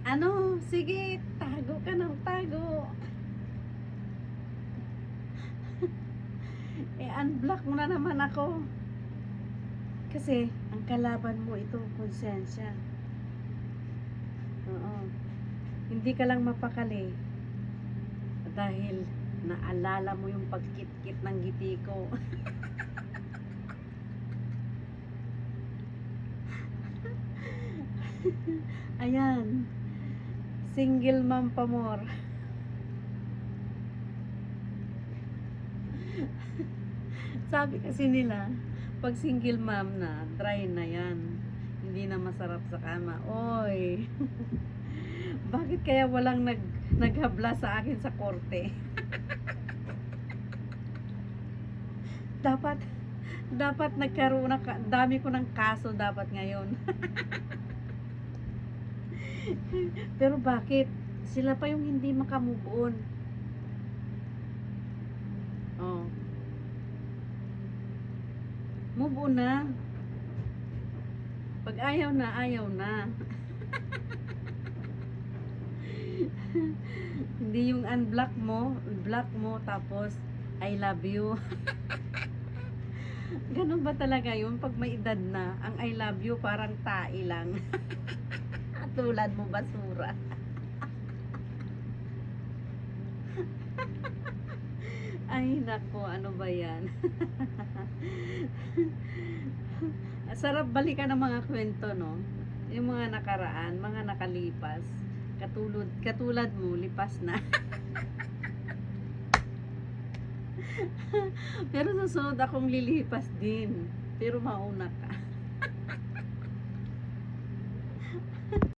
Ano, sige, tago ka ng tago. Unblock mo na naman ako. Kasi, ang kalaban mo ito, konsensya. Oo. Hindi ka lang mapakali. Dahil, naalala mo yung pagkit-kit ng ngiti ko. Ayan. Single mom pa more. Sabi kasi nila, pag single mom na, dry na yan. Hindi na masarap sa kama. Oy, bakit kaya walang naghabla sa akin sa korte? dapat dapat nagkaroon na dami ko ng kaso dapat ngayon. Pero bakit? Sila pa yung hindi makamove on. Oh. Move on na. Pag ayaw na, ayaw na. Hindi yung unblock mo, block mo, tapos I love you. Ganun ba talaga yun? Pag may edad na, ang I love you parang tae lang. Tulad mo, basura. Ay, nako, ano ba yan? Sarap balikan ng mga kwento, no? Yung mga nakaraan, mga nakalipas. Katulad mo, lipas na. Pero susunod akong lilipas din. Pero mauna ka.